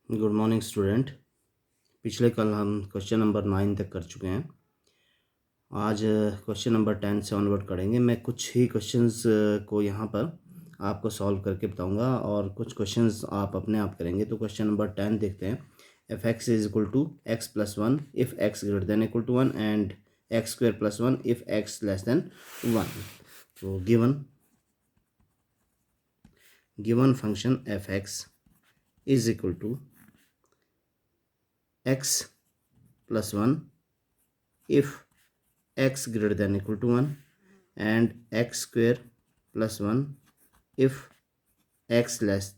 Good morning student. पिछले कल हम क्वेश्चन नंबर 9 तक कर चुके हैं। आज क्वेश्चन नंबर 10 से ऑनवर्ड करेंगे। मैं कुछ ही क्वेश्चंस को यहाँ पर आपको सॉल्व करके बताऊँगा और कुछ क्वेश्चंस आप अपने आप करेंगे। तो क्वेश्चन नंबर 10 देखते हैं। F x is equal to x plus one if x greater than equal to one and x square plus one if x less than one. तो given function F x is equal to x plus 1 if x greater than equal to 1 and x square plus 1 if x less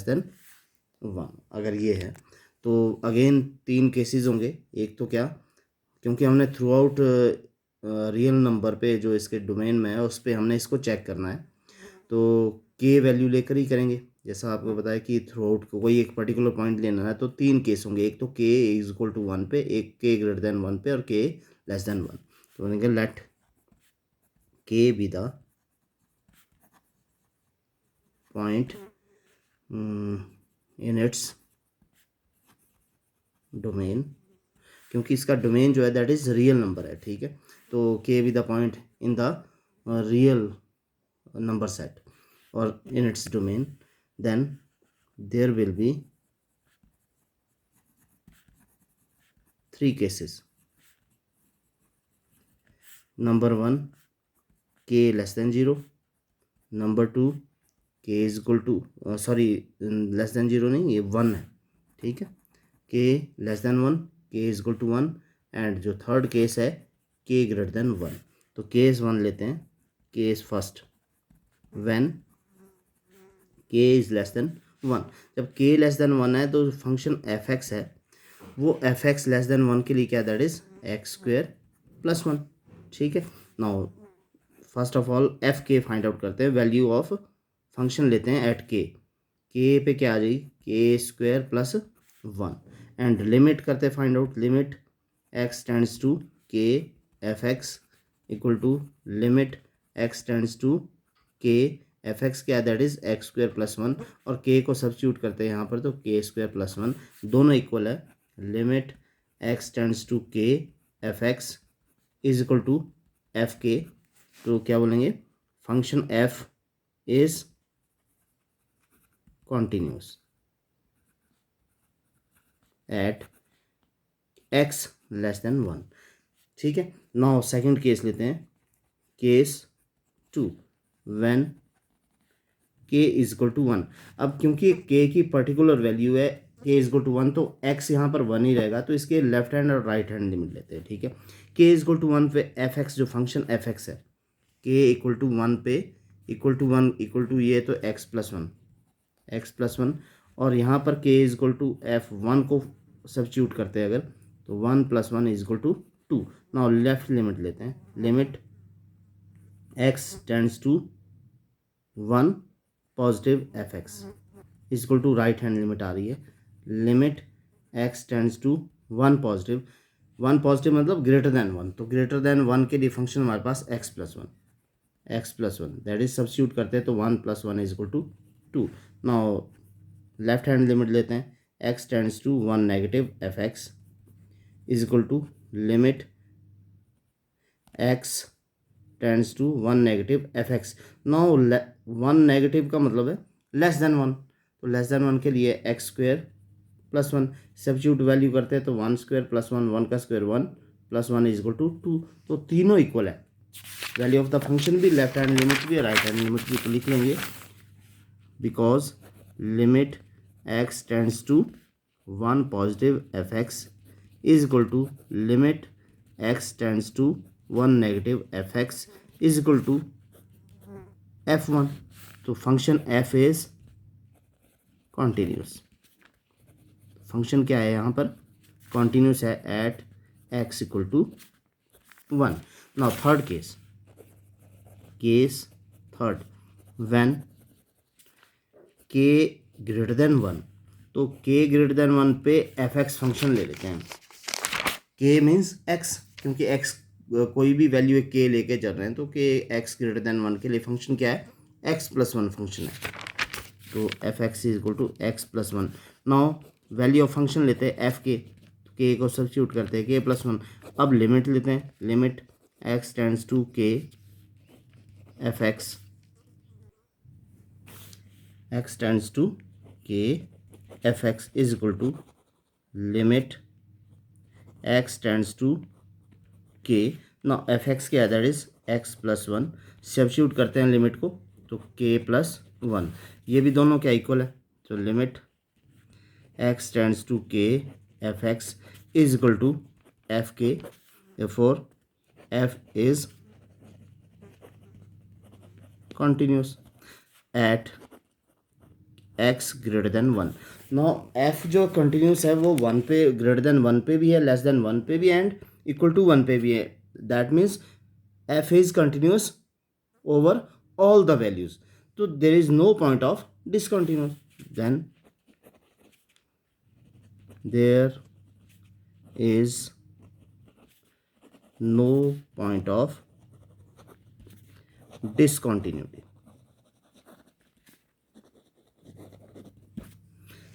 than 1। अगर ये है तो again तीन cases होंगे। एक तो क्या, क्योंकि हमने थ्रू आउट रियल नंबर पे जो इसके डोमेन में है उस पर हमने इसको चेक करना है, तो के वैल्यू लेकर ही करेंगे। जैसा आपको बताया कि थ्रू आउट को कोई एक पर्टिकुलर पॉइंट लेना है तो तीन केस होंगे। एक तो के इज इक्वल टू वन पे, एक के ग्रेटर देन वन पे और के लेस देन वन। तो बोलेंगे late k be the point in its domain, क्योंकि इसका डोमेन जो है दैट इज रियल नंबर है। ठीक है, तो K be the point in the real number set और in its domain, then there will be three cases. Number one, k less than 0. Number two, k is equal to less than 0 नहीं, ये 1 है। ठीक है, k less than 1, k is equal to 1 and जो third case है k greater than 1। तो case 1 लेते हैं। Case first, when k is less than 1। जब k less than 1 है तो फंक्शन एफ एक्स है वो F x less than one के लिए क्या, that is X square plus one. ठीक है, now first of all F के फाइंड आउट करते हैं। वैल्यू ऑफ फंक्शन लेते हैं एट के पे क्या आ जाएगी, K square plus one and limit करते हैं find out. Limit x tends to के F x equal to limit x tends to के एफ एक्स क्या, that is X square plus one और के को सब्स्टिट्यूट करते हैं यहाँ पर तो के स्क्वेयर प्लस वन दोनों इक्वल है। लिमिट x टेंड्स टू के F x is equal to f k. तो क्या बोलेंगे, function f is continuous at x less than one. ठीक है, नाउ सेकंड केस लेते हैं। Case two, when k is equal to one. अब क्योंकि k की पर्टिकुलर वैल्यू है k is equal to one तो x यहाँ पर वन ही रहेगा, तो इसके लेफ्ट हैंड और राइट हैंड लिमिट लेते हैं। ठीक है, k is equal to one पे एफ एक्स जो फंक्शन एफ एक्स है k इक्वल टू वन पे equal to one equal to ये तो एक्स प्लस वन और यहाँ पर k is equal to f one को सब्स्टिट्यूट करते हैं अगर तो one plus one is equal to two. Now left limit लेते हैं। Limit x tends to one positive F x is equal to right hand limit आ रही है। Limit x tends to one positive मतलब ग्रेटर देन वन, तो greater than one के लिए function हमारे पास x plus one that is substitute करते हैं तो one plus one is equal to two. Now left hand limit लेते हैं। x tends to one negative F x is equal to limit x tends to one negative F x. Now one negative का मतलब है less than one, तो less than one के लिए x square plus one substitute value करते हैं तो one square plus one का square one plus one is equal to two. तो तीनों इक्वल है। वैल्यू ऑफ द फंक्शन भी लेफ्ट हैंड लिमिट भी राइट हैंड लिमिट भी तो लिख लेंगे because limit x tends to one positive F x is equal to limit x tends to one negative F x is equal to f one. तो function f is continuous. Function क्या है यहाँ पर, continuous है at x equal to one. Now third case third, when k greater than one, तो k greater than one पे f x function ले लेते हैं। के मीन्स एक्स, क्योंकि एक्स कोई भी वैल्यू के लेके चल रहे हैं तो के एक्स ग्रेटर देन वन के लिए फंक्शन क्या है, एक्स प्लस वन फंक्शन है। तो f x is equal to x plus one. Now value of function लेते हैं एफ के, के को सब्स्टिट्यूट करते हैं के प्लस वन। अब लिमिट लेते हैं, लिमिट एक्स टेंड्स टू के F x, x tends to के F x is equal to limit x tends to k, ना एफ एक्स क्या है, that is x plus one. Substitute करते हैं लिमिट को, तो के प्लस वन, ये भी दोनों क्या इक्वल है, तो लिमिट एक्स टेंड्स टू के F x is equal to f k, therefore f is continuous at x greater than one. No f जो कंटिन्यूस है वो वन पे, ग्रेटर देन वन पे भी है, लेस देन वन पे भी, एंड इक्वल टू वन पे भी है। That means f is continuous over all the values, तो there is no point of discontinuous, then there is no point of discontinuity.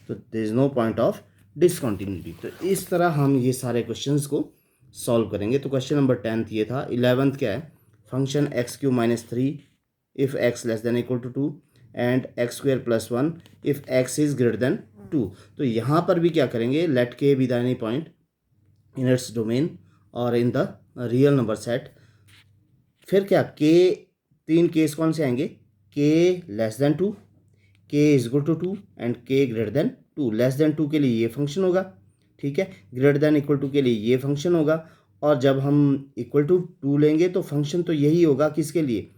तो there is no point of discontinuity. तो इस तरह हम ये सारे क्वेश्चंस को सॉल्व करेंगे। तो क्वेश्चन नंबर 10th ये था। 11th क्या है, function x cube minus three if x less than equal to two and x square plus one if x is greater than two. तो यहाँ पर भी क्या करेंगे, let k be the any point in its domain और in the real number set. फिर क्या, k तीन केस कौन से आएंगे, k less than two, k is equal to two and k greater than to. Less than two के लिए ये फंक्शन होगा, ठीक है, ग्रेटर देन इक्वल टू के लिए ये फंक्शन होगा। और जब हम इक्वल टू टू लेंगे तो फंक्शन तो यही होगा, किसके लिए,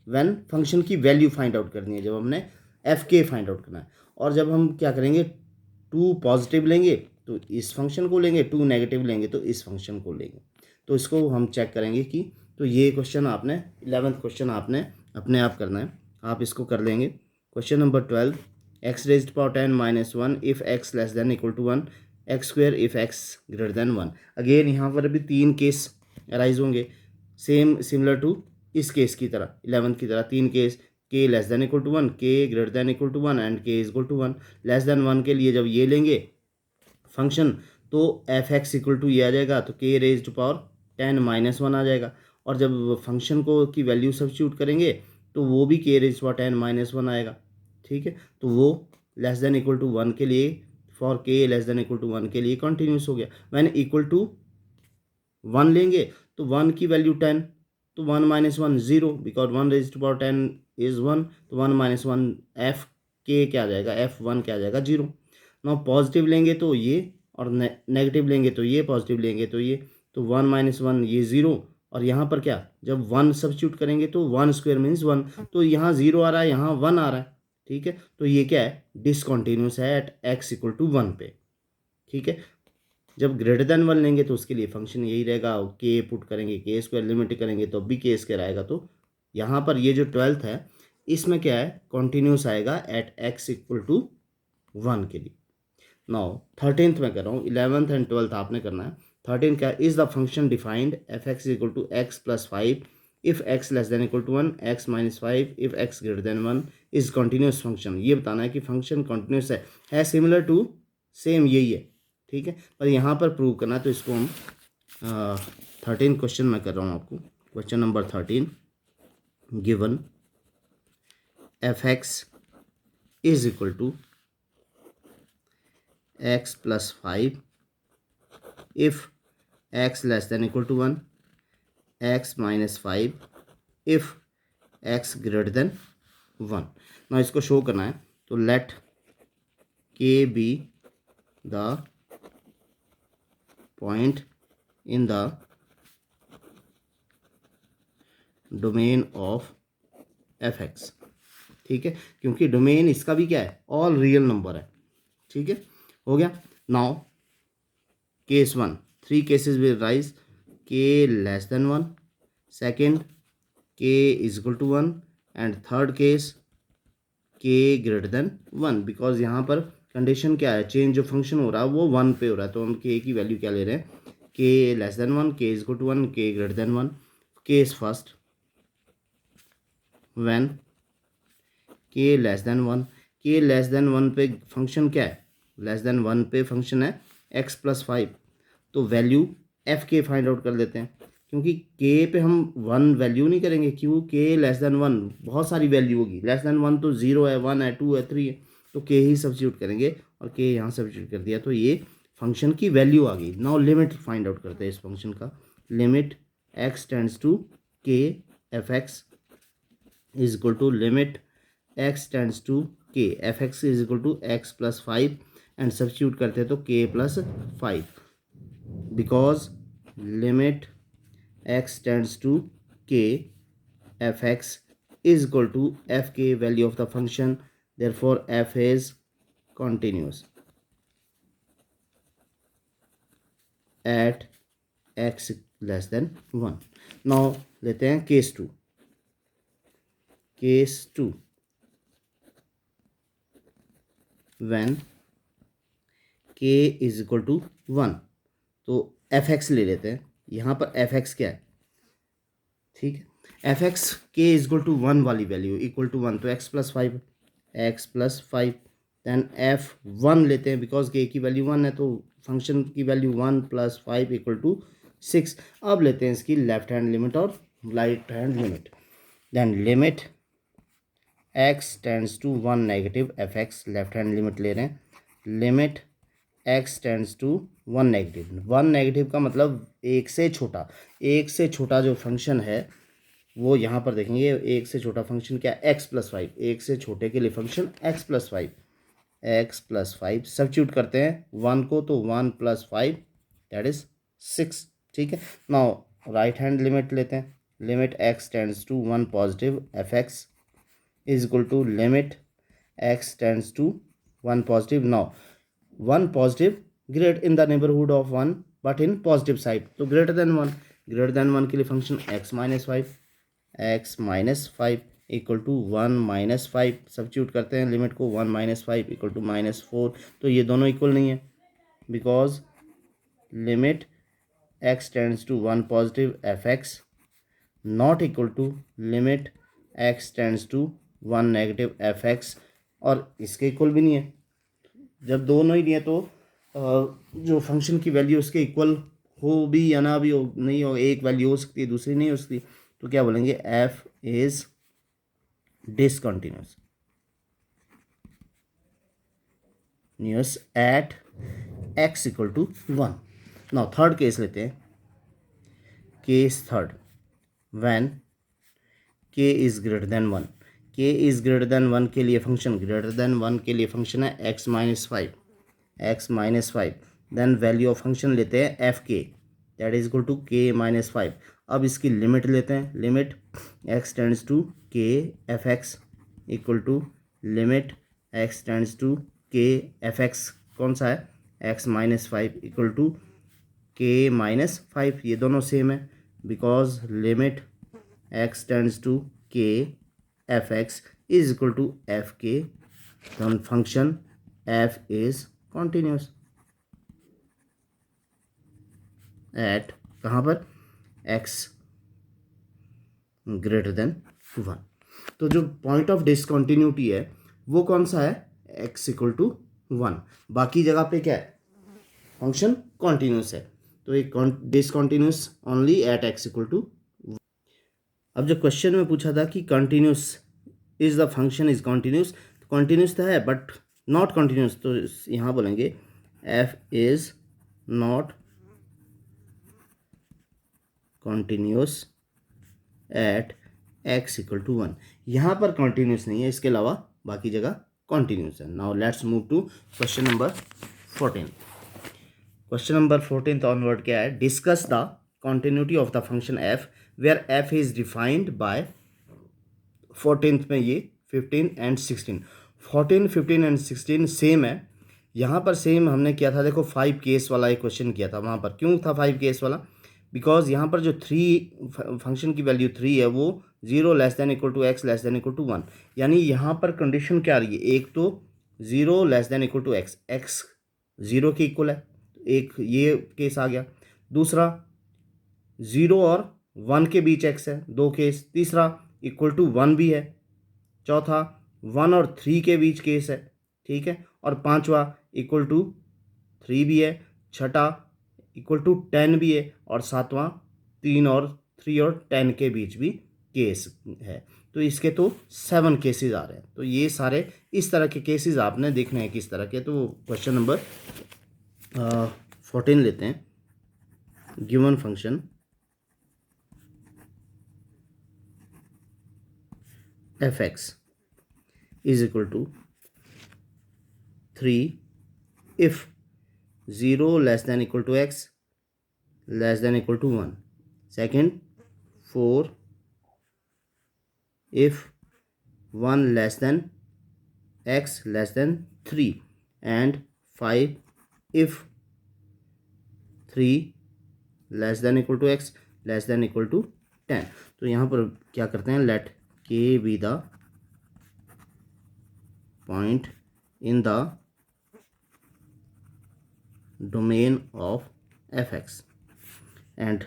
व्हेन फंक्शन की वैल्यू फाइंड आउट करनी है, जब हमने एफ के फाइंड आउट करना है। और जब हम क्या करेंगे, टू पॉजिटिव लेंगे तो इस फंक्शन को लेंगे, टू नेगेटिव लेंगे तो इस फंक्शन को लेंगे। तो इसको हम चेक करेंगे कि, तो ये क्वेश्चन आपने 11th क्वेश्चन आपने अपने आप करना है, आप इसको कर लेंगे। Question number 12, x raised power 10 minus one if x less than equal to one, x square if x greater than one. Again यहाँ पर भी तीन केस अराइज होंगे, सेम सिमिलर टू इस केस की तरह, 11th की तरह तीन case, k less than equal to one, k greater than equal to one and k is equal to one. Less than one के लिए जब ये लेंगे फंक्शन तो एफ एक्स इक्वल टू ये आ जाएगा, तो k raise to power 10 minus one आ जाएगा। और जब फंक्शन को की वैल्यू सब्स्टिट्यूट करेंगे तो वो भी k raise to power 10 minus one आएगा, ठीक है। तो वो less than equal to one के लिए, for k less than equal to one के लिए कंटिन्यूस हो गया। वैन इक्वल टू वन लेंगे तो वन की वैल्यू 10, तो one minus one zero, because one raise to power 10 is one, तो one minus one f k क्या आ जाएगा, एफ वन क्या आ जाएगा, जीरो। ना पॉजिटिव लेंगे तो ये, और नेगेटिव लेंगे तो ये, पॉजिटिव लेंगे तो ये, तो वन माइनस वन ये ज़ीरो। और यहाँ पर क्या, जब वन सब्स्टिट्यूट करेंगे तो वन स्क्वायर मीन्स वन, तो यहाँ ज़ीरो आ रहा है, यहाँ वन आ रहा है, ठीक है। तो ये क्या है, डिसकंटिन्यूस है at x equal to one पे, ठीक है। जब ग्रेटर देन वन लेंगे तो उसके लिए फंक्शन यही रहेगा, के पुट करेंगे, के स्क्वायर लिमिट करेंगे तो भी के स्क्वायर आएगा। तो यहाँ पर ये जो 12th है इसमें क्या है, कॉन्टिन्यूस आएगा at x equal to one के लिए। नाउ 13th में कर रहा हूँ, 11th एंड 12th आपने करना है। 13th क्या, is the function defined f x equal to x plus five if x less than equal to one, x minus five if x greater than one is continuous function. ये बताना है कि function continuous है similar to, same यही है, ठीक है, पर यहाँ पर प्रूव करना है। तो इसको हम 13 क्वेश्चन में कर रहा हूँ आपको। Question number 13, given f x is equal to x plus five if x less than equal to one, x minus five if x greater than one. ना इसको शो करना है, तो let k be the point in the domain of f x, ठीक है, क्योंकि domain इसका भी क्या है, ऑल रियल नंबर है, ठीक है, हो गया। Now case one, three cases will rise, k less than one, second k is equal to one and third case k greater than one. Because यहाँ पर कंडीशन क्या है, चेंज जो फंक्शन हो रहा है वो वन पे हो रहा है, तो हम के की वैल्यू क्या ले रहे हैं, के लेस देन वन, के is equal to one, k greater than one. Case first, when के लेस देन वन, के लेस देन 1 पे फंक्शन क्या है, लेस देन 1 पे फंक्शन है x+5, तो वैल्यू एफ के फाइंड आउट कर लेते हैं, क्योंकि के पे हम 1 वैल्यू नहीं करेंगे, क्यों, के लेस देन 1 बहुत सारी वैल्यू होगी, लेस देन 1 तो 0 है, 1 है, 2 है, 3 है, तो के ही सब्स्टिट्यूट करेंगे और के यहाँ सब्स्टिट्यूट कर दिया तो ये फंक्शन की वैल्यू आ गई। नाउ लिमिट फाइंड आउट करते हैं इस फंक्शन का। लिमिट x टेंड्स टू के F x is equal to limit x tends to के F x is equal to x+5 and substitute करते हैं तो k+5, because limit x tends to k f x is equal to f k value of the function, therefore f is continuous at x less than 1. now लेते हैं case 2। when k is equal to 1, तो f x ले लेते हैं। यहाँ पर F x क्या है, ठीक है, एफ एक्स के इज इक्वल टू 1 वाली वैल्यू इक्वल टू 1, तो x+5 दैन f1 लेते हैं, बिकॉज के की वैल्यू 1 है तो फंक्शन की वैल्यू 1+5 इक्वल टू 6। अब लेते हैं इसकी लेफ्ट हैंड लिमिट और right hand limit. Then limit x tends to 1 negative F x, left hand limit ले रहे हैं, limit x tends to 1 negative. 1 negative का मतलब एक से छोटा, एक से छोटा जो फंक्शन है वो यहाँ पर देखेंगे, एक से छोटा फंक्शन क्या, x+5, एक से छोटे के लिए फंक्शन x+5 सब्स्टिट्यूट करते हैं 1 को, तो 1+5 दैट इज 6, ठीक है। नाउ राइट हैंड लिमिट लेते हैं, limit x tends to 1 positive F x is equal to limit x tends to 1 positive. Now 1 positive greater in the neighbourhood of 1 but in positive side, तो greater than 1 के लिए function x-5 equal to 1-5 substitute करते हैं limit को, 1-5 equal to -4, तो ये दोनों equal नहीं है, because limit x tends to 1 positive F x not equal to limit x tends to 1 negative F x, और इसके इक्वल भी नहीं है। जब दोनों ही नहीं है तो जो फंक्शन की वैल्यू उसके इक्वल हो भी या ना भी हो, नहीं हो, एक वैल्यू हो सकती है दूसरी नहीं हो सकती, तो क्या बोलेंगे, f is discontinuous at x equal to 1। Now third case लेते हैं, case third, when k is greater than 1। k is greater than 1 के लिए फंक्शन, ग्रेटर देन 1 के लिए फंक्शन है x-5, then value of function लेते हैं एफ के, that is equal to k-5। अब इसकी लिमिट लेते हैं, limit x tends to k f x equal to limit x tends to k f x, कौन सा है, x-5 इक्वल टू k-5, ये दोनों सेम है, because limit x tends to k f x is equal to f k, then function f is continuous at कहाँ पर, x greater than 1। तो जो पॉइंट ऑफ डिसकंटिन्यूटी है वो कौन सा है, x इक्वल टू 1, बाकी जगह पे क्या है, फंक्शन कॉन्टिन्यूस है, तो एक discontinuous only at x equal to. अब जो क्वेश्चन में पूछा था कि continuous is the function is continuous, continuous तो है बट नॉट कॉन्टिन्यूस, तो यहाँ बोलेंगे f is not continuous at x equal to 1। यहाँ पर कॉन्टिन्यूस नहीं है, इसके अलावा बाकी जगह कॉन्टिन्यूस है। Now let's move to question number 14। Question number 14 onward क्या है, discuss the continuity of the function f where f is defined by 14th में ये 15 एंड 16, 14, 15 एंड 16 सेम है। यहाँ पर सेम हमने किया था, देखो 5 केस वाला एक क्वेश्चन किया था, वहाँ पर क्यों था 5 केस वाला, बिकॉज यहाँ पर जो 3 फंक्शन की वैल्यू 3 है वो 0 less than equal to x less than equal to 1, यानी यहाँ पर कंडीशन क्या आ रही है, एक तो 0 less than equal to x 0 के इक्वल है, एक ये केस आ गया, दूसरा 0 और 1 के बीच x है, 2 केस, तीसरा इक्वल टू 1 भी है, चौथा 1 और 3 के बीच केस है, ठीक है, और पांचवा इक्वल टू 3 भी है, छठा इक्वल टू 10 भी है, और सातवां 3 और 10 के बीच भी केस है। तो इसके तो 7 केसेस आ रहे हैं। तो ये सारे इस तरह के केसेस आपने देखने हैं किस तरह के। तो क्वेश्चन नंबर 14 लेते हैं। Given function F x is equal to 3 if 0 less than equal to x less than equal to 1. Second, 4 if 1 less than x less than 3, and 5 if 3 less than equal to x less than equal to 10. तो यहाँ पर क्या करते हैं, let k be the point in the domain of fx and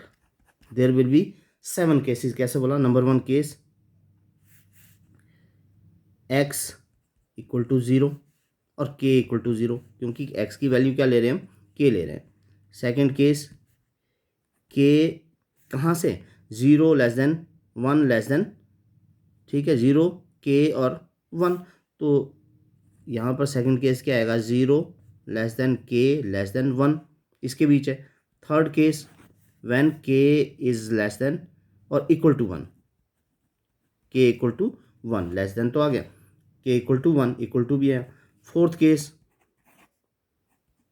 there will be 7 cases. कैसे बोला? नंबर 1 case x equal to 0 और k इक्वल टू 0, क्योंकि x की वैल्यू क्या ले रहे हैं हम, k ले रहे हैं। सेकंड केस k कहाँ से, 0 लेस देन 1 लेस देन, ठीक है, 0 k और 1। तो यहाँ पर सेकंड केस क्या आएगा, 0 less than k less than 1, इसके बीच है। Third case when k is less than और equal to 1, k equal to 1, less than तो आ गया, k equal to 1, equal to भी है। फोर्थ केस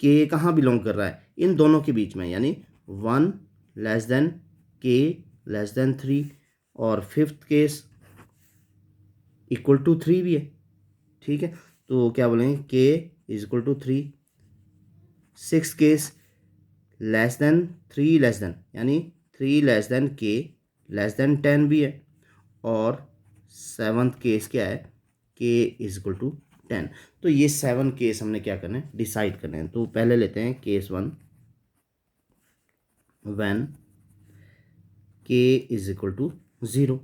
k कहाँ बिलोंग कर रहा है, इन दोनों के बीच में, यानी 1 less than k less than 3, और फिफ्थ केस इक्वल टू 3 भी है, ठीक है। तो क्या बोलेंगे, k is equal to 3। Six case less than 3 less than, यानी 3 less than k less than 10 भी है, और सेवन्थ केस क्या है, k इज इक्वल टू 10। तो ये 7 केस हमने क्या करना है, डिसाइड करना है। तो पहले लेते हैं case 1, when k is equal to 0।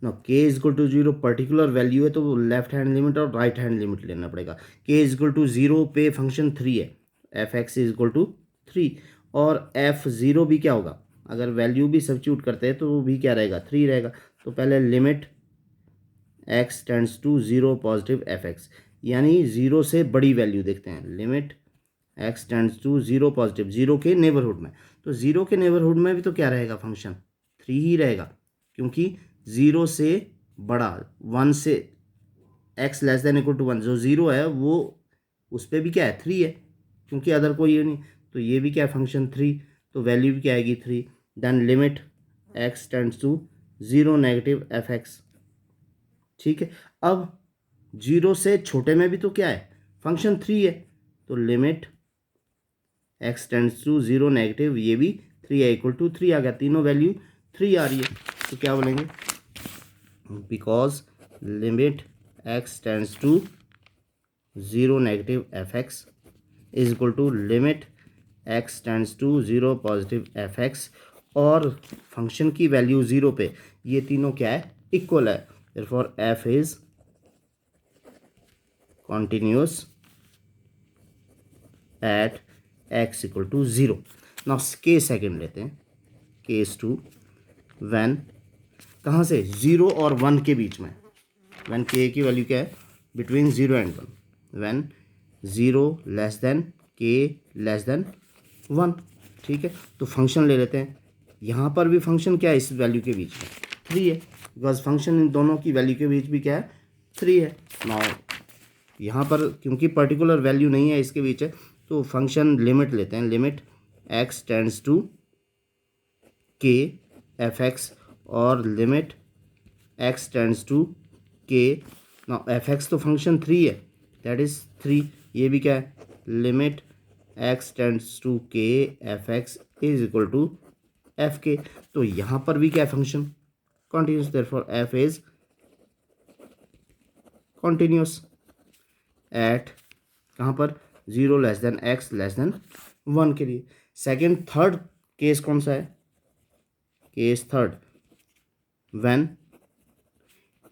ना k is equal to 0 particular value है, तो वो लेफ्ट हैंड लिमिट और राइट हैंड लिमिट लेना पड़ेगा। k इज इक्वल टू 0 पे फंक्शन 3 है, f x is equal to 3, और f0 भी क्या होगा, अगर वैल्यू भी सब्स्टिट्यूट करते हैं तो वो भी क्या रहेगा, 3 रहेगा। तो पहले limit x tends to 0 positive F x, यानी 0 से बड़ी वैल्यू देखते हैं। Limit x tends to 0 positive, 0 के नेबरहुड में। तो 0 के नेबरहुड में भी तो क्या रहेगा, फंक्शन 3 ही रहेगा, क्योंकि 0 से बड़ा 1 से x less than equal to 1, जो 0 है वो उस पर भी क्या है, 3 है, क्योंकि अदर कोई ये नहीं। तो ये भी क्या है, फंक्शन 3, तो वैल्यू भी क्या आएगी, 3। Then limit x tends to 0 negative F x, ठीक है। अब 0 से छोटे में भी तो क्या है, फंक्शन 3 है, तो limit x tends to 0 negative, ये भी 3 है, इक्वल टू 3 आ गया, तीनों वैल्यू 3 आ रही है। तो क्या बोलेंगे, because limit x tends to 0 negative F x is equal to limit x tends to 0 positive F x, और फंक्शन की वैल्यू 0 पे ये तीनों क्या है, इक्वल है। therefore f is continuous at x equal to 0. now case second लेते हैं, केस 2, व्हेन कहाँ से, 0 और 1 के बीच में, व्हेन k की वैल्यू क्या है, between 0 and 1, when 0 less than k less than 1, ठीक है। तो फंक्शन ले लेते हैं, यहाँ पर भी फंक्शन क्या है, इस वैल्यू के बीच में 3 है, बिकॉज फंक्शन इन दोनों की वैल्यू के बीच भी क्या है, 3 है। नाउ यहाँ पर क्योंकि पर्टिकुलर वैल्यू नहीं है इसके बीच है, तो फंक्शन लिमिट लेते हैं, limit x tends to k f x, और limit x tends to k। Now f x तो फंक्शन 3 है, दैट इज 3, ये भी क्या है, limit x tends to k f x is equal to f k. तो यहाँ पर भी क्या है, function continuous, therefore f is continuous at कहाँ पर, 0 less than x less than 1 के लिए। सेकेंड थर्ड केस कौन सा है, case third, when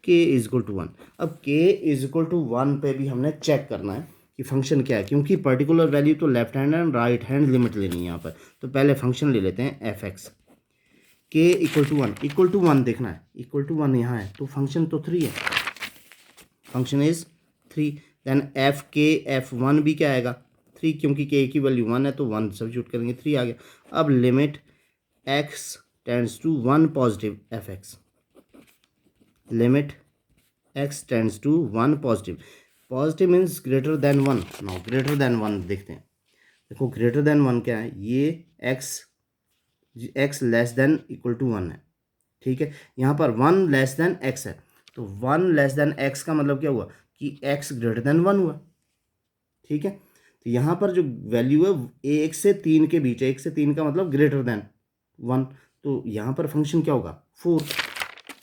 k is equal to one. अब के इज इक्वल टू वन पे भी हमने चेक करना है कि फंक्शन क्या है, क्योंकि पर्टिकुलर वैल्यू तो left hand and right hand limit लेनी है यहाँ पर। तो पहले फंक्शन ले लेते हैं एफ एक्स, के इक्वल टू वन देखना है, इक्वल टू वन यहाँ है तो फंक्शन तो थ्री है, function is three. Then f k f one भी क्या आएगा, थ्री, क्योंकि के की वैल्यू वन है तो वन सब्स्टिट्यूट करेंगे, थ्री आ गया। अब limit x tends to one positive F x, limit x tends to one positive, positive means greater than one. Now greater than one देखते हैं, देखो ग्रेटर देन वन क्या है, ये x less than equal to one है, ठीक है। यहाँ पर वन लेस देन एक्स है, तो वन लेस देन एक्स का मतलब क्या हुआ कि एक्स ग्रेटर देन वन हुआ, ठीक है। तो यहाँ पर जो वैल्यू है एक से तीन के बीच है, एक से तीन का मतलब ग्रेटर देन वन, तो यहाँ पर फंक्शन क्या होगा, फोर,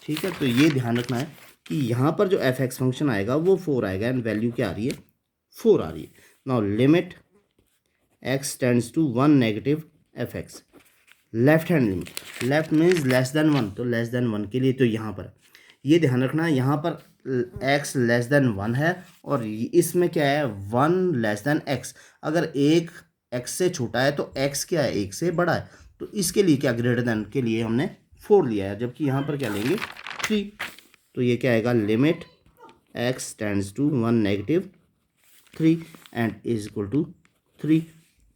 ठीक है। तो ये ध्यान रखना है कि यहाँ पर जो एफ एक्स फंक्शन आएगा वो फोर आएगा एंड वैल्यू क्या आ रही है, फोर आ रही है। Now limit x tends to one negative F x, left hand limit, left means less than one, तो लेस देन वन के लिए तो यहाँ पर ये ध्यान रखना, यहाँ पर एक्स लेस देन वन है और इसमें क्या है वन लेस देन एक्स। अगर एक एक्स से छोटा है तो एक्स क्या है, एक से बड़ा है, तो इसके लिए क्या ग्रेटर देन के लिए हमने फोर लिया है, जबकि यहाँ पर क्या लेंगे थ्री। तो ये क्या आएगा, limit x tends to one negative three and is equal to three.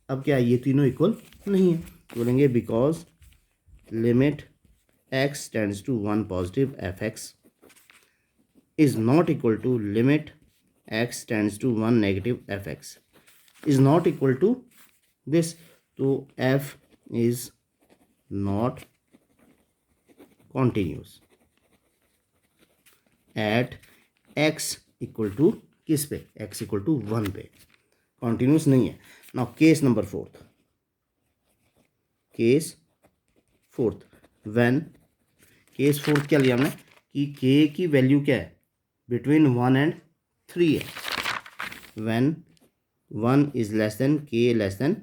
अब क्या ये तीनों इक्वल नहीं है, तो बोलेंगे because limit x tends to one positive F x is not equal to limit x tends to 1 negative fx is not equal to this, तो f is not continuous at x equal to किस पे, x equal to 1 पे continuous नहीं है। now case number fourth, case fourth when case fourth क्या लिया हमने कि k की वैल्यू क्या है, बिटवीन वन एंड थ्री है, when one is less then के लेस देन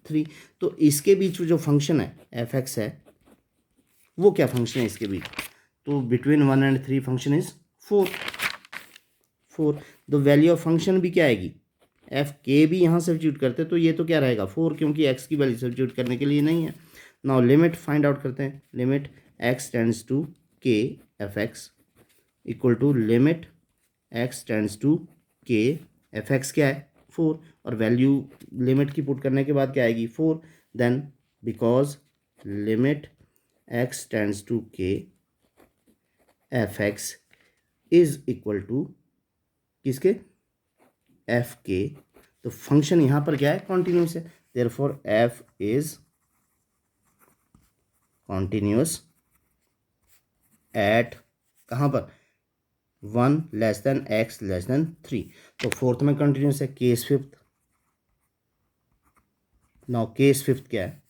थ्री। तो इसके बीच जो फंक्शन है एफ एक्स है वो क्या फंक्शन है इसके बीच, तो between one and three function is four, four. The value of function भी क्या आएगी, एफ के भी यहाँ सब्स्टिट्यूट करते तो ये तो क्या रहेगा फोर, क्योंकि एक्स की वैल्यू सब्स्टिट्यूट करने के लिए नहीं है। नाउ लिमिट फाइंड आउट करते हैं, लिमिट एक्स टेंड्स टू के F x equal to limit x tends to के एफ एक्स क्या है फोर, और वैल्यू लिमिट की पुट करने के बाद क्या आएगी four. Then because limit x tends to के F x is equal to किसके, एफ के, तो फंक्शन यहाँ पर क्या है कॉन्टिन्यूस है, therefore f is continuous at कहाँ पर, one less than x less than three. तो फोर्थ में कंटिन्यूस है। Case fifth, now case fifth क्या है,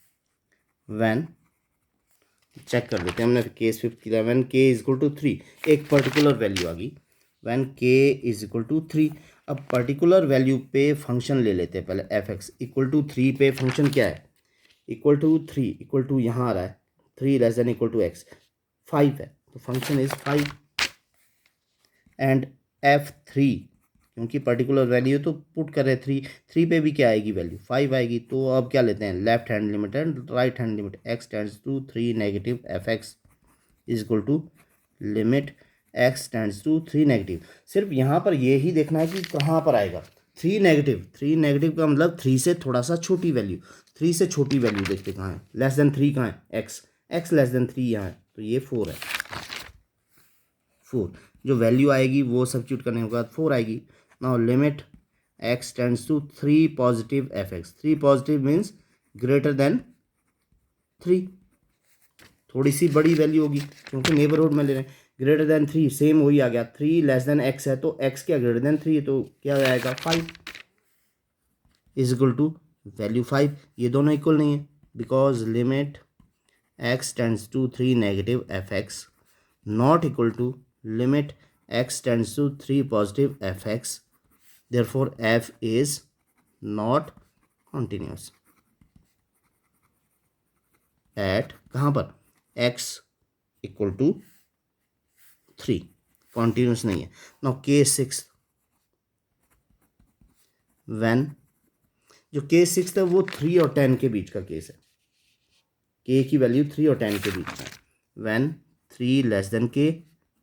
व्हेन चेक कर लेते हैं हमने केस फिफ्थ किया, when k is equal to three, एक पर्टिकुलर वैल्यू आ गई, when k is equal to three. अब पर्टिकुलर वैल्यू पे फंक्शन ले लेते हैं पहले, f x equal to three पे फंक्शन क्या है, equal to three, equal to यहाँ आ रहा है three less than equal to x, five है, तो function is five and f three, क्योंकि पर्टिकुलर वैल्यू तो पुट कर रहे थ्री, थ्री पे भी क्या आएगी वैल्यू फाइव आएगी। तो अब क्या लेते हैं left hand limit and right hand limit, x tends to three negative F x is equal to limit x tends to three negative. सिर्फ यहाँ पर ये ही देखना है कि कहाँ पर आएगा थ्री नेगेटिव, थ्री नेगेटिव का मतलब थ्री से थोड़ा सा छोटी वैल्यू, थ्री से छोटी वैल्यू देखते कहाँ है, लेस देन थ्री कहाँ है, x, x less than three यहाँ है, तो ये फोर है, फोर जो वैल्यू आएगी वो सब्स्टिट्यूट करने के बाद फोर आएगी। Now limit x tends to three positive F x, three positive means greater than three, थोड़ी सी बड़ी वैल्यू होगी क्योंकि नेबरहुड में ले रहे हैं, ग्रेटर देन थ्री सेम वही आ गया, थ्री लेस देन एक्स है तो एक्स क्या ग्रेटर देन थ्री है, तो क्या आएगा five is equal to value five. ये दोनों इक्वल नहीं है because limit x tends to three negative F x not equal to limit x tends to 3 positive fx, therefore f is not continuous at कहाँ पर x equal to 3, continuous नहीं है। Now K6 when, जो K6 है वो 3 और 10 के बीच का केस है। K की वैल्यू 3 और 10 के बीच में, when 3 less than K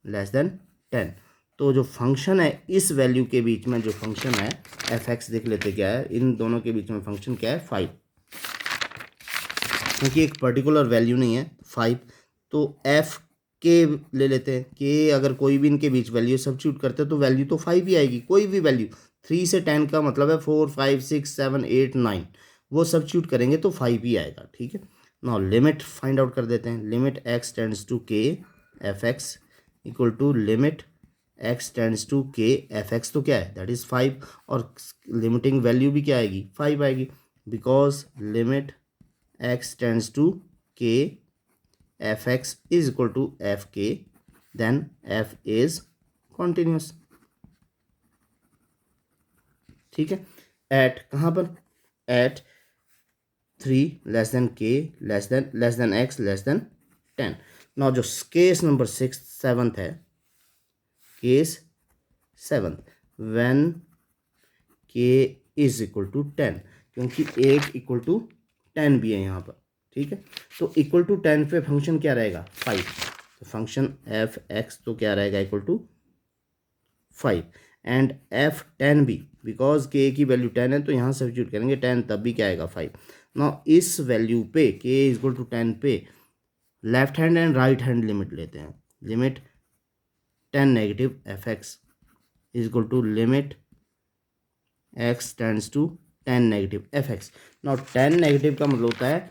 less than 10। तो जो फंक्शन है इस वैल्यू के बीच में, जो फंक्शन है f(x) देख लेते क्या है, इन दोनों के बीच में फंक्शन क्या है 5, क्योंकि एक पर्टिकुलर वैल्यू नहीं है 5, तो f के ले लेते हैं। के अगर कोई भी इनके बीच वैल्यू सब्स्टिट्यूट करते हैं तो वैल्यू तो 5 ही आएगी, कोई भी वैल्यू। 3 से 10 का मतलब है 4 5 6 7 8 9, वो सब्स्टिट्यूट करेंगे तो 5 ही आएगा, ठीक है। नाउ लिमिट फाइंड आउट कर देते हैं। Limit x tends to k f(x) equal to limit x tends to k f(x) तो क्या है, दैट इज 5, और लिमिटिंग वैल्यू भी क्या आएगी, 5 आएगी, because limit x tends to k f(x) is equal to fk, then f is continuous, ठीक है। एट कहाँ पर, at 3 less than k less than x less than 10। Now जो केस नंबर 7th है, case 7th, when k is equal to 10, क्योंकि 8 equal to 10 भी है यहाँ पर, ठीक है। तो इक्वल टू 10 पे फंक्शन क्या रहेगा 5, तो फंक्शन f(x) तो क्या रहेगा इक्वल टू 5, एंड f(10) भी, बिकॉज k की वैल्यू 10 है तो यहाँ सब्स्टिट्यूट करेंगे 10, तब भी क्या आएगा 5। नाउ इस वैल्यू पे k इज इक्वल टू 10 पे left hand and right hand limit लेते हैं। Limit 10 negative f(x) is equal to limit x tends to 10 negative f(x). Now 10 negative का मतलब होता है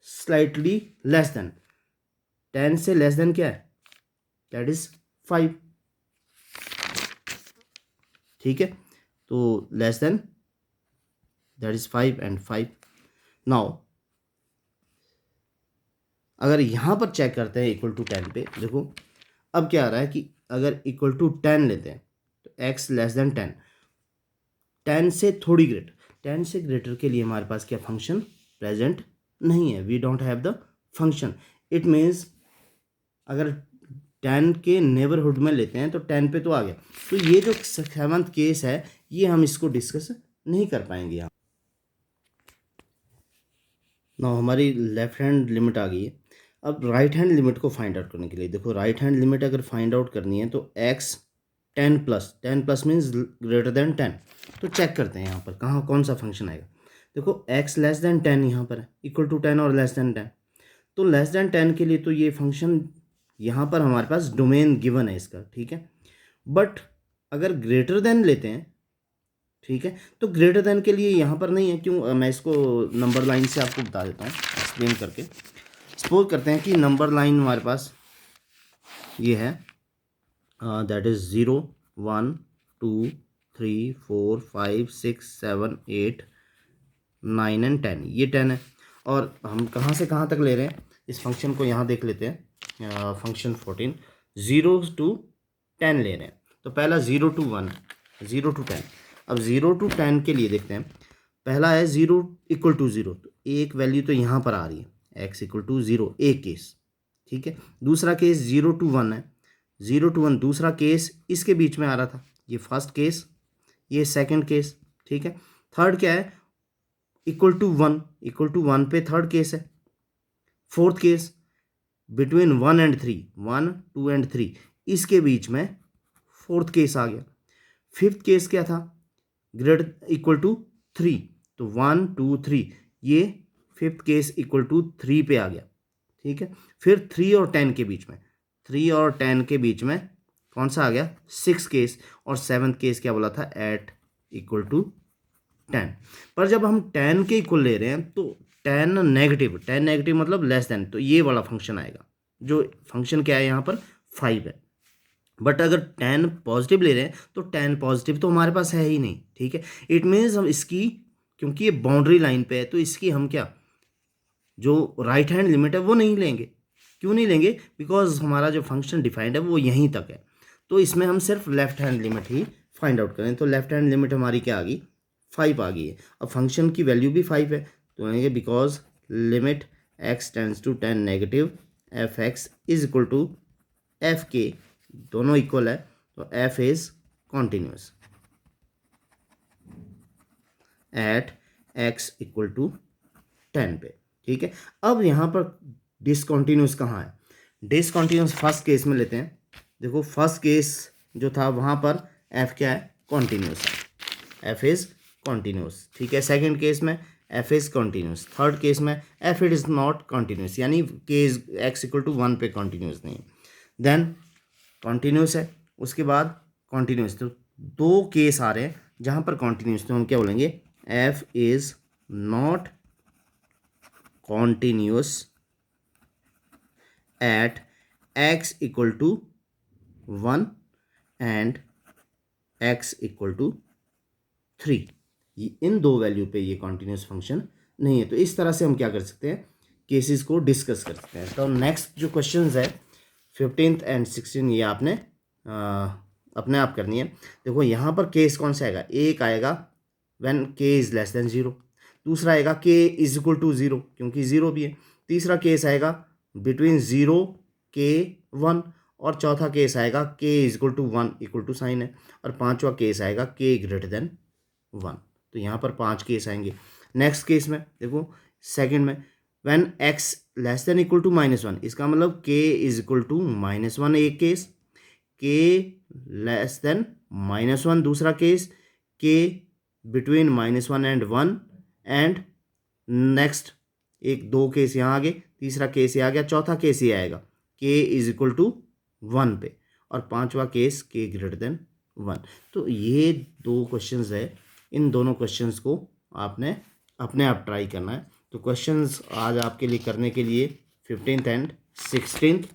स्लाइटली लेस देन, 10 से लेस देन क्या है, दैट इज 5, ठीक है। तो less then that is 5 and 5। Now अगर यहाँ पर चेक करते हैं इक्वल टू 10 पे, देखो अब क्या आ रहा है कि अगर इक्वल टू 10 लेते हैं तो x लेस देन 10, 10 से थोड़ी ग्रेटर, 10 से ग्रेटर के लिए हमारे पास क्या फंक्शन प्रेजेंट नहीं है, we don't have the function. It means अगर 10 के नेबरहुड में लेते हैं तो 10 पे तो आ गया, तो ये जो 7th केस है ये हम इसको डिस्कस नहीं कर पाएंगे यहाँ। ना हमारी लेफ्ट हैंड लिमिट आ गई है। अब राइट हैंड लिमिट को फाइंड आउट करने के लिए देखो, राइट हैंड लिमिट अगर फाइंड आउट करनी है तो x 10 plus means greater then 10, तो चेक करते हैं यहाँ पर कहाँ कौन सा फंक्शन आएगा। देखो x लेस देन 10 यहाँ पर है, इक्वल टू 10 और लेस देन 10, तो लेस देन 10 के लिए तो ये फंक्शन यहाँ पर हमारे पास डोमेन गिवन है इसका, ठीक है। बट अगर ग्रेटर देन लेते हैं, ठीक है, तो ग्रेटर देन के लिए यहाँ पर नहीं है, क्यों, मैं इसको नंबर लाइन से आपको बता देता हूँ एक्सप्लेन करके। सपोज करते हैं कि नंबर लाइन हमारे पास ये है, दैट इज़ 0 1 2 3 4 5 6 7 8 9 एंड 10, ये 10 है। और हम कहाँ से कहाँ तक ले रहे हैं इस फंक्शन को, यहाँ देख लेते हैं, फंक्शन 14 0 to 10 ले रहे हैं। तो पहला 0 to 1, 0 to 10। अब 0 to 10 के लिए देखते हैं, पहला है 0 इक्वल टू 0, तो एक वैल्यू तो यहाँ पर आ रही है x इक्वल टू 0, एक केस, ठीक है। दूसरा केस 0 to 1 है, 0 to 1 दूसरा केस इसके बीच में आ रहा था, ये फर्स्ट केस, ये सेकंड केस, ठीक है। थर्ड क्या है, इक्वल टू 1, इक्वल टू 1 पे थर्ड केस है। Fourth case between 1 and 3, 1 2 and 3, इसके बीच में फोर्थ केस आ गया। फिफ्थ केस क्या था, ग्रेटर इक्वल टू 3, तो 1 2 3, ये फिफ्थ केस इक्वल टू 3 पे आ गया, ठीक है। फिर 3 और 10 के बीच में, 3 और 10 के बीच में कौन सा आ गया, 6 केस, और 7th केस क्या बोला था, एट इक्वल टू 10। पर जब हम 10 के इक्वल ले रहे हैं तो 10 नेगेटिव, 10 नेगेटिव मतलब लेस देन, तो ये वाला फंक्शन आएगा, जो फंक्शन क्या है यहाँ पर 5 है। बट अगर 10 पॉजिटिव ले रहे हैं तो 10 पॉजिटिव तो हमारे पास है ही नहीं, ठीक है। इट मीन्स हम इसकी, क्योंकि ये बाउंड्री लाइन पे है, तो इसकी हम क्या, जो राइट हैंड लिमिट है वो नहीं लेंगे। क्यों नहीं लेंगे, बिकॉज हमारा जो फंक्शन डिफाइंड है वो यहीं तक है, तो इसमें हम सिर्फ लेफ्ट हैंड लिमिट ही फाइंड आउट करें। तो लेफ्ट हैंड लिमिट हमारी क्या आ गई, 5 आ गई है। अब फंक्शन की वैल्यू भी 5 है, तो कहेंगे because limit x tends to 10 negative f(x) is equal to f(k), दोनों इक्वल है, तो f is continuous at x equal to 10 पे, ठीक है। अब यहाँ पर डिसकॉन्टिन्यूस कहाँ है? डिसकॉन्टिन्यूस फर्स्ट केस में लेते हैं। देखो फर्स्ट केस जो था वहाँ पर एफ क्या है? कॉन्टिन्यूस है, एफ इज कॉन्टिन्यूस, ठीक है। सेकंड केस में f is continuous, third case में f it is not continuous, यानी k is x equal to 1 पे कॉन्टिन्यूस नहीं है। देन कॉन्टिन्यूस है, उसके बाद कॉन्टिन्यूस, तो दो केस आ रहे हैं जहाँ पर कॉन्टिन्यूस, तो हम क्या बोलेंगे? F is not continuous at x equal to 1 and x equal to 3। इन दो वैल्यू पे ये कॉन्टिन्यूस फंक्शन नहीं है। तो इस तरह से हम क्या कर सकते हैं? केसेस को डिस्कस कर सकते हैं। तो नेक्स्ट जो क्वेश्चंस है 15th एंड 16 ये आपने अपने आप करनी है। देखो यहाँ पर केस कौन सा आएगा? एक आएगा व्हेन के इज़ लेस देन 0, दूसरा आएगा के इज इक्वल टू 0 क्योंकि 0 भी है, तीसरा केस आएगा बिटवीन 0 के 1, और चौथा केस आएगा k is equal to 1 equal to sign है, और पांचवा केस आएगा के ग्रेटर देन 1। तो यहाँ पर 5 केस आएंगे। नेक्स्ट केस में देखो सेकंड में when x less than equal to -1, इसका मतलब के इज इक्वल टू -1 एक केस, के लेस देन -1 दूसरा केस, के बिटवीन -1 एंड 1, एंड नेक्स्ट एक दो केस यहाँ आ गए, तीसरा केस ये आ गया, चौथा केस ये आएगा के इज इक्वल टू 1 पे, और पांचवा केस के ग्रेटर देन 1। तो ये दो क्वेश्चंस है, इन दोनों क्वेश्चंस को आपने अपने आप ट्राई करना है। तो क्वेश्चंस आज आपके लिए करने के लिए 15th एंड 16th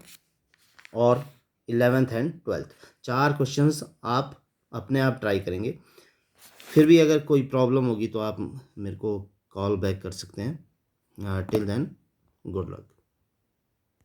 और 11th एंड 12th 4 क्वेश्चंस आप अपने आप ट्राई करेंगे। फिर भी अगर कोई प्रॉब्लम होगी तो आप मेरे को कॉल बैक कर सकते हैं। Till then good luck.